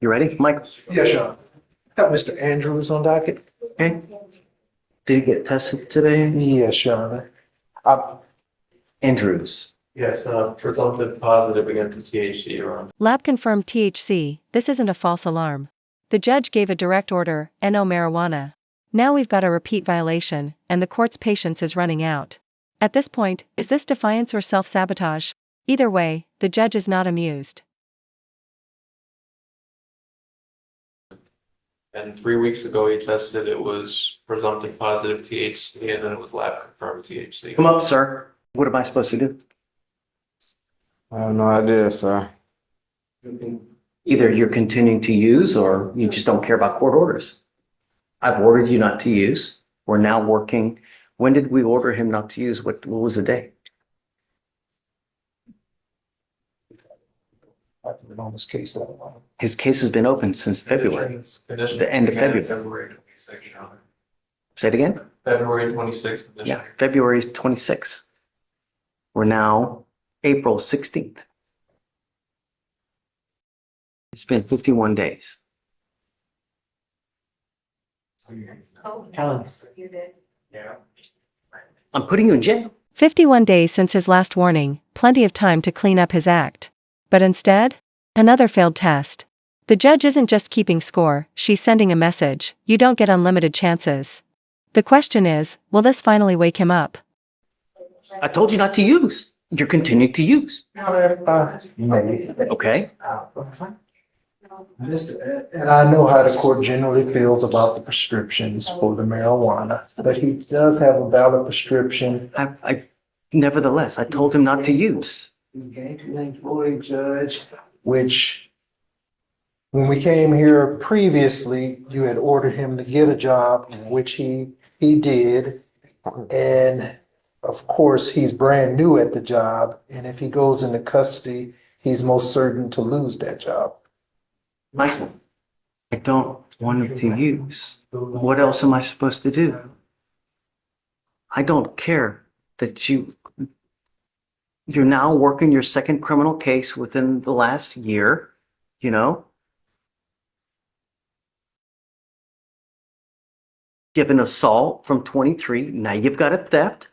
You ready, Mike? Yes, Your Honor. Have Mr. Andrews on docket? Okay. Did he get tested today? Yes, Your Honor. Uh, Andrews. Yes, presumptive positive against THC, Your Honor. Lab confirmed THC, this isn't a false alarm. The judge gave a direct order, no marijuana. Now we've got a repeat violation, and the court's patience is running out. At this point, is this defiance or self-sabotage? Either way, the judge is not amused. And 3 weeks ago, he tested, it was presumptive positive THC, and then it was lab confirmed THC. Come up, sir. What am I supposed to do? I have no idea, sir. Either you're continuing to use or you just don't care about court orders. I've ordered you not to use. We're now working. When did we order him not to use? What was the day? I've been on this case that long. His case has been open since February. The end of February. February 26th, Your Honor. Say it again? February 26th. Yeah, February 26th. We're now April 16th. It's been 51 days. Yeah. I'm putting you in jail. 51 days since his last warning, plenty of time to clean up his act. But instead, another failed test. The judge isn't just keeping score, she's sending a message: you don't get unlimited chances. The question is, will this finally wake him up? I told you not to use. You're continuing to use. Maybe. Okay? And I know how the court generally feels about the prescriptions for the marijuana, but he does have a valid prescription. Nevertheless, I told him not to use. He's gainfully employed judge, which when we came here previously, you had ordered him to get a job, which he did. And of course, he's brand new at the job. And if he goes into custody, he's most certain to lose that job. Michael, I don't want him to use. What else am I supposed to do? I don't care that you're now working your second criminal case within the last year, you know? You have an assault from 23, now you've got a theft.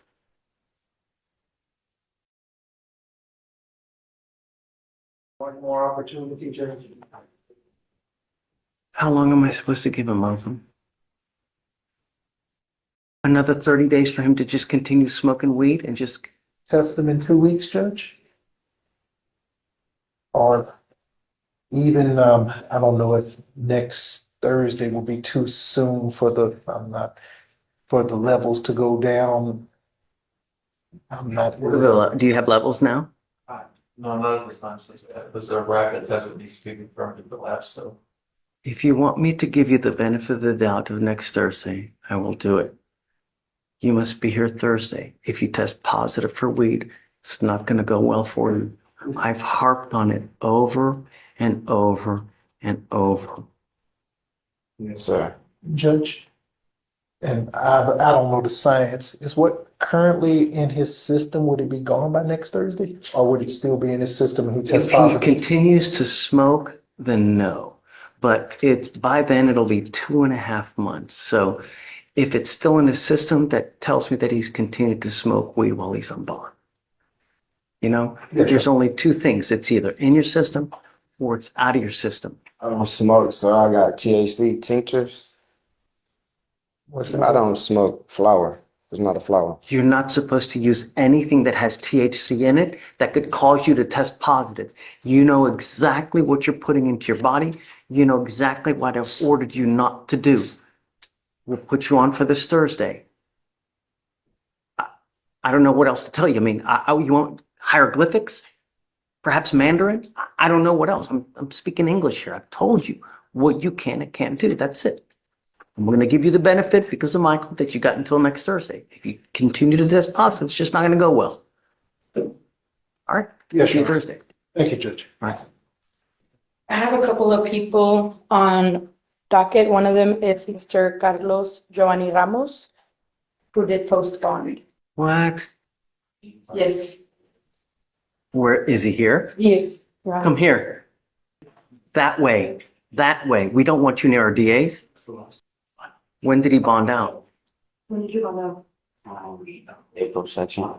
One more opportunity, Judge. How long am I supposed to give him, Malcolm? Another 30 days for him to just continue smoking weed and just... Test him in 2 weeks, Judge? Or even, I don't know if next Thursday will be too soon for the levels to go down. I'm not really. Do you have levels now? No, not at this time, since it was a rapid test that needs to be confirmed at the lab, so. If you want me to give you the benefit of the doubt of next Thursday, I will do it. You must be here Thursday. If you test positive for weed, it's not going to go well for you. I've harped on it over and over and over. Yes, sir. Judge, and I don't know the science, is what currently in his system, would it be gone by next Thursday? Or would it still be in his system and he tests If he positive? continues to smoke, then no. But by then it'll be 2.5 months. So if it's still in his system, that tells me that he's continued to smoke weed while he's on bond. You know, there's only two things. It's either in your system or it's out of your system. I don't smoke, so I got THC tinctures. I don't smoke flower. It's not a flower. You're not supposed to use anything that has THC in it that could cause you to test positive. You know exactly what you're putting into your body. You know exactly what I've ordered you not to do. We'll put you on for this Thursday. I don't know what else to tell you. I mean, you want hieroglyphics? Perhaps Mandarin? I don't know what else. I'm speaking English here. I've told you what you can and can't do. That's it. I'm going to give you the benefit because of Michael that you got until next Thursday. If you continue to test positive, it's just not going to go well. All right? Yes, See you sir. Thursday. Thank you, Judge. All right. I have a couple of people on docket. One of them is Mr. Carlos Giovanni Ramos, who did postpone. What? Yes, Where is he here? yes. Come here. That way. That way. We don't want you near our DAs. When did he bond out? April section.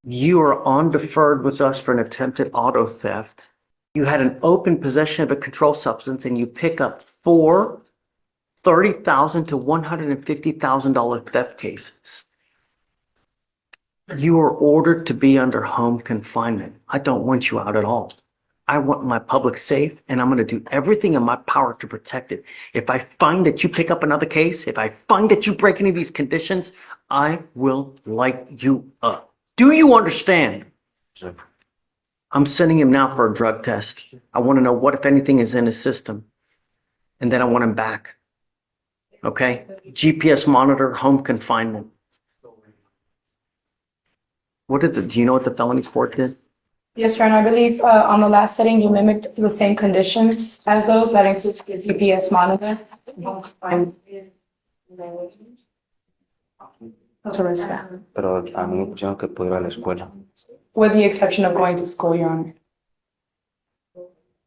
You are on deferred with us for an attempted auto theft. You had an open possession of a controlled substance and you pick up four $30,000 to $150,000 theft cases. You are ordered to be under home confinement. I don't want you out at all. I want my public safe and I'm going to do everything in my power to protect it. If I find that you pick up another case, if I find that you break any of these conditions, I will light you up. Do you understand? Sir. I'm sending him now for a drug test. I want to know what, if anything, is in his system. And then I want him back. Okay? GPS monitor, home confinement. Do you know what the felony court did? Yes, Your Honor, I believe on the last setting, you mimicked the same conditions as those. That includes the GPS monitor. That's a risk, Pero a mí me pusieron que puedo ir a la escuela. with the exception of going to school, Your Honor.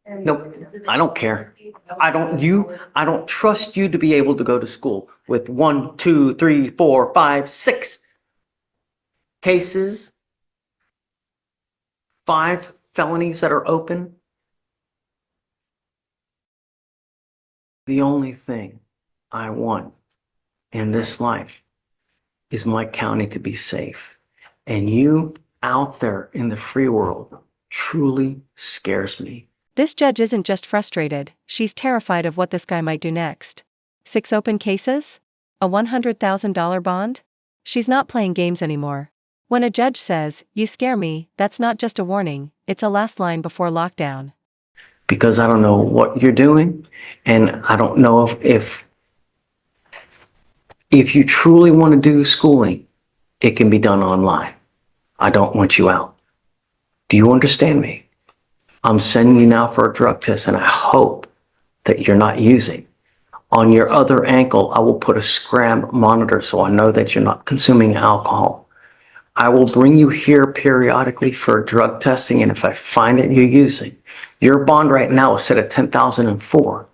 No, I don't care. I don't trust you to be able to go to school with 1, 2, 3, 4, 5, 6 cases, 5 felonies that are open. The only thing I want in this life is my county to be safe. And you out there in the free world truly scares me. This judge isn't just frustrated, she's terrified of what this guy might do next. 6 open cases? A $100,000 bond? She's not playing games anymore. When a judge says, "You scare me," that's not just a warning, it's a last line before lockdown. Because I don't know what you're doing, and I don't know if you truly want to do schooling, it can be done online. I don't want you out. Do you understand me? I'm sending you now for a drug test, and I hope that you're not using. On your other ankle, I will put a SCRAM monitor so I know that you're not consuming alcohol. I will bring you here periodically for drug testing, and if I find that you're using, your bond right now is set at $10,004.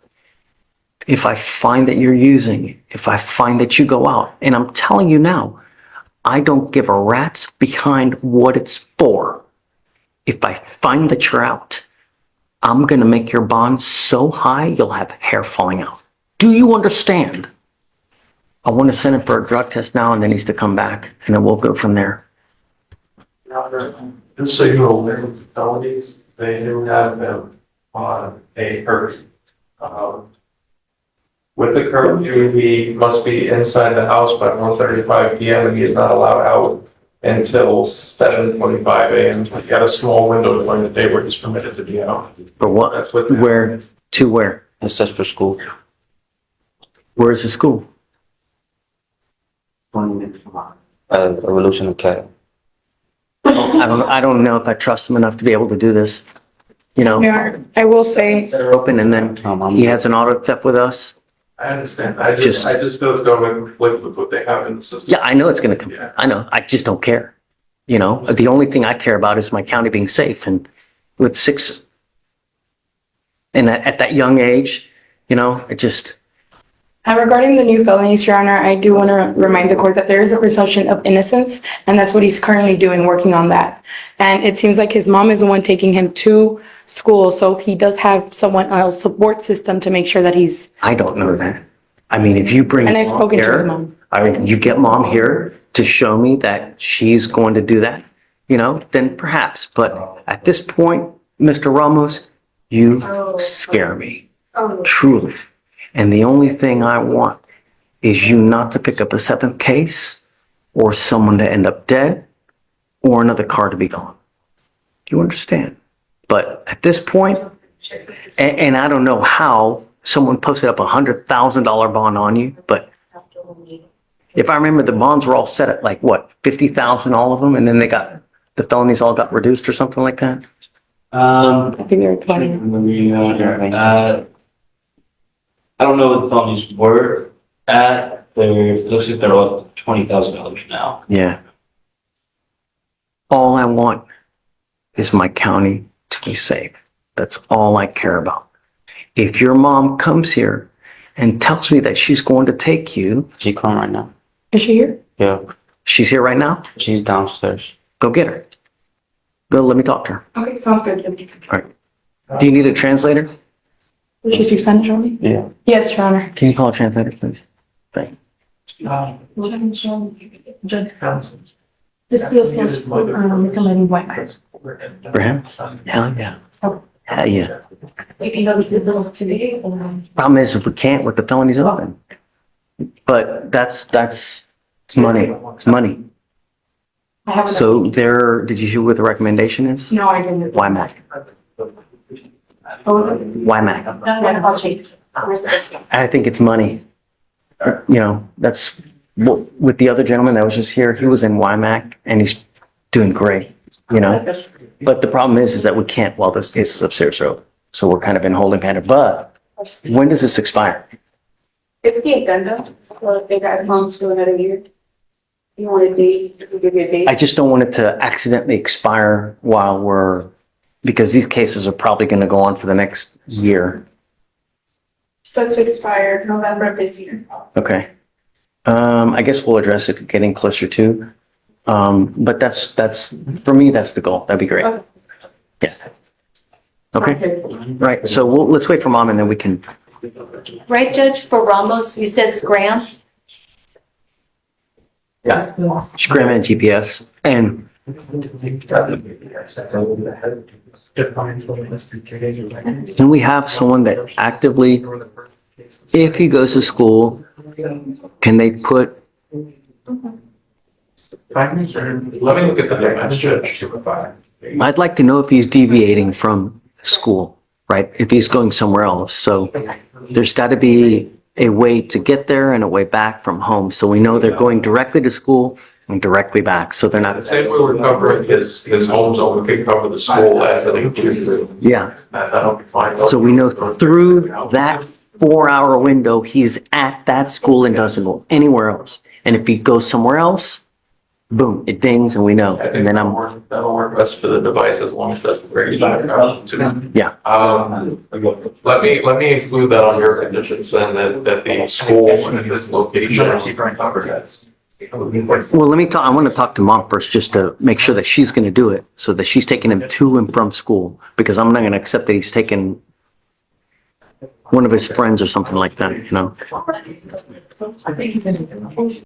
If I find that you're using, if I find that you go out, and I'm telling you now, I don't give a rat's behind what it's for. If I find that you're out, I'm going to make your bond so high you'll have hair falling out. Do you understand? I want to send him for a drug test now, and then he's to come back, and then we'll go from there. Just so you're aware of the felonies, they do have them on a curfew. With the curfew, he must be inside the house by 1:35 p.m. and he is not allowed out until 7:25 a.m. He got a small window during the day where he's permitted to be out. For what? That's what. Where? To where? It's just for school. Where is the school? Evolution Academy. I don't know if I trust him enough to be able to do this. You know, Your Honor, I will say, they're open, and then he has an auto theft with us. I understand. I just feel it's going to conflict with what they have in the system. Yeah, I know it's going to come. Yeah. I know. I just don't care. You know, the only thing I care about is my county being safe. And with 6, and at that young age, you know, it just. regarding the new felonies, Your Honor, I do want to remind the court that there is a presumption of innocence, and that's what he's currently doing, working on that. And it seems like his mom is the one taking him to school, so he does have someone, a support system to make sure that he's, I don't know that. I mean, if you bring. and I've mom spoken to his here, mom. I mean, you get mom here to show me that she's going to do that, you know, then perhaps. But at this point, Mr. Ramos, you scare me, truly. And the only thing I want is you not to pick up a 7th case or someone to end up dead or another car to be gone. Do you understand? But at this point, and I don't know how someone posted up a $100,000 bond on you, but if I remember, the bonds were all set at like what, 50,000, all of them, and then the felonies all got reduced or something like that. I think they're 20. I don't know what the felonies were at. It looks like they're all $20,000 now. Yeah. All I want is my county to be safe. That's all I care about. if your mom comes here and tells me that she's going to take you, She come right now. Is she here? Yeah, she's here right now, she's downstairs. go get her. Go, let me talk to her. Okay, sounds good. All right. Do you need a translator? Does she speak Spanish only? Yeah. Yes, Your Honor. Can you call a translator, please? Thank you. This is recommending white man. For him? Hell yeah. Hell yeah. You know, this is the today. Problem is, if we can't with the felonies open. But it's money. It's money. I haven't. So did you hear what the recommendation is? No, I didn't. WIMAC. What was it? WIMAC. I'll change. I think it's money. You know, that's with the other gentleman that was just here, he was in WIMAC and he's doing great, you know? But the problem is that we can't while this case is upstairs, so we're kind of in holding pattern. But when does this expire? It's the addendum, so they got as long as to another year. You want a date, to give you a date. I just don't want it to accidentally expire because these cases are probably going to go on for the next year. So to expire November of this year. Okay. I guess we'll address it getting closer to. But that's for me, that's the goal. That'd be great. Okay. Yeah. Okay. Right. So let's wait for mom and then we can. Right, Judge, for Ramos, you said SCRAM? Yeah. SCRAM and GPS. And can we have someone that actively, if he goes to school, can they put, Let me look at the dimension. I'd like to know if he's deviating from school, right? If he's going somewhere else. So there's got to be a way to get there and a way back from home. So we know they're going directly to school and directly back. So they're The not, same way we're covering his home zone, we could cover the school as an inclusion. yeah. That'll be fine. So we know through that 4-hour window, he's at that school and doesn't go anywhere else. And if he goes somewhere else, boom, it dings and we know. I think And then that'll work best for the device as long as that's where he's back to. Yeah. Let me include that on your conditions then, that the school and this location are covered. Well, I want to talk to mom first just to make sure that she's going to do it so that she's taking him to and from school because I'm not going to accept that he's taking one of his friends or something like that, you know?